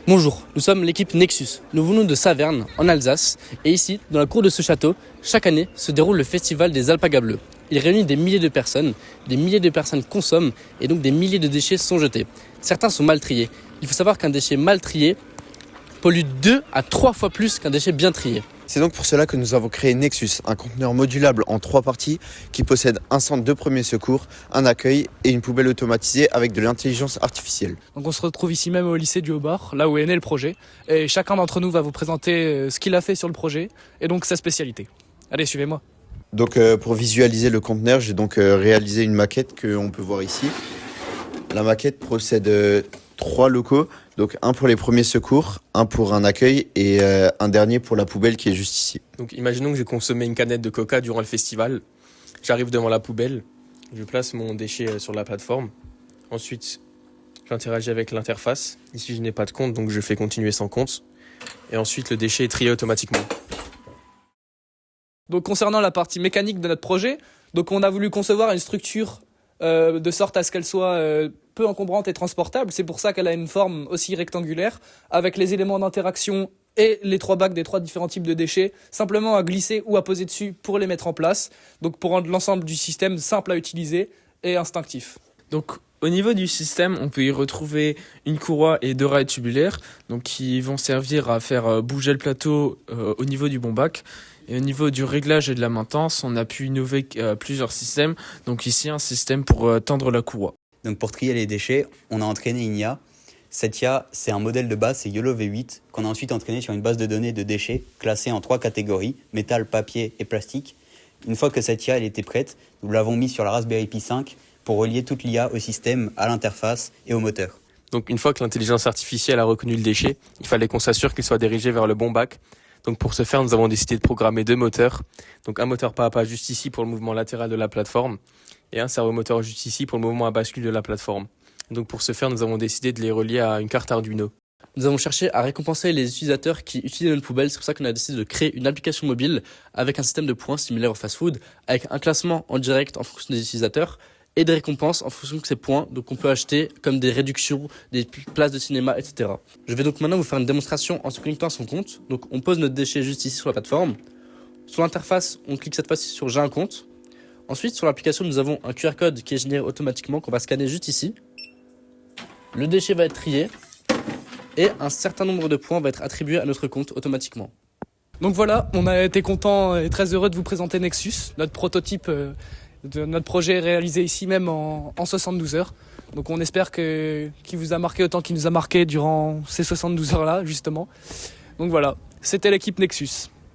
Bonjour, nous sommes l'équipe Nexus. Nous venons de Saverne, en Alsace, et ici, dans la cour de ce château, chaque année se déroule le festival des alpagas bleus. Il réunit des milliers de personnes consomment, et donc des milliers de déchets sont jetés. Certains sont mal triés. Il faut savoir qu'un déchet mal trié pollue 2 à 3 fois plus qu'un déchet bien trié. C'est donc pour cela que nous avons créé Nexus, un conteneur modulable en 3 parties qui possède un centre de premier secours, un accueil et une poubelle automatisée avec de l'intelligence artificielle. Donc on se retrouve ici même au lycée du Haut-Bord, là où est né le projet. Et chacun d'entre nous va vous présenter ce qu'il a fait sur le projet et donc sa spécialité. Allez, suivez-moi. Donc pour visualiser le conteneur, j'ai donc réalisé une maquette qu'on peut voir ici. La maquette possède 3 locaux, donc un pour les premiers secours, un pour un accueil et un dernier pour la poubelle qui est juste ici. Donc imaginons que j'ai consommé une canette de coca durant le festival. J'arrive devant la poubelle, je place mon déchet sur la plateforme. Ensuite, j'interagis avec l'interface. Ici, je n'ai pas de compte, donc je fais continuer sans compte. Et ensuite, le déchet est trié automatiquement. Donc concernant la partie mécanique de notre projet, donc on a voulu concevoir une structure de sorte à ce qu'elle soit peu encombrante et transportable. C'est pour ça qu'elle a une forme aussi rectangulaire, avec les éléments d'interaction et les 3 bacs des 3 différents types de déchets, simplement à glisser ou à poser dessus pour les mettre en place, donc pour rendre l'ensemble du système simple à utiliser et instinctif. Donc au niveau du système, on peut y retrouver une courroie et 2 rails tubulaires, donc qui vont servir à faire bouger le plateau au niveau du bon bac. Et au niveau du réglage et de la maintenance, on a pu innover plusieurs systèmes. Donc ici, un système pour tendre la courroie. Donc pour trier les déchets, on a entraîné une IA. Cette IA, c'est un modèle de base, c'est YOLO V8, qu'on a ensuite entraîné sur une base de données de déchets classée en 3 catégories, métal, papier et plastique. Une fois que cette IA elle était prête, nous l'avons mise sur la Raspberry Pi 5 pour relier toute l'IA au système, à l'interface et au moteur. Donc une fois que l'intelligence artificielle a reconnu le déchet, il fallait qu'on s'assure qu'il soit dirigé vers le bon bac. Donc pour ce faire, nous avons décidé de programmer 2 moteurs. Donc un moteur pas à pas juste ici pour le mouvement latéral de la plateforme et un servomoteur juste ici pour le mouvement à bascule de la plateforme. Donc pour ce faire, nous avons décidé de les relier à une carte Arduino. Nous avons cherché à récompenser les utilisateurs qui utilisent notre poubelle. C'est pour ça qu'on a décidé de créer une application mobile avec un système de points similaire au fast-food, avec un classement en direct en fonction des utilisateurs et des récompenses en fonction de ces points. Donc on peut acheter comme des réductions, des places de cinéma, etc. Je vais donc maintenant vous faire une démonstration en se connectant à son compte. Donc on pose notre déchet juste ici sur la plateforme. Sur l'interface, on clique cette fois-ci sur J'ai un compte. Ensuite, sur l'application, nous avons un QR code qui est généré automatiquement qu'on va scanner juste ici. Le déchet va être trié et un certain nombre de points va être attribué à notre compte automatiquement. Donc voilà, on a été content et très heureux de vous présenter Nexus, notre prototype de notre projet réalisé ici même en 72 heures. Donc on espère qu'il vous a marqué autant qu'il nous a marqué durant ces 72 heures-là, justement. Donc voilà, c'était l'équipe Nexus.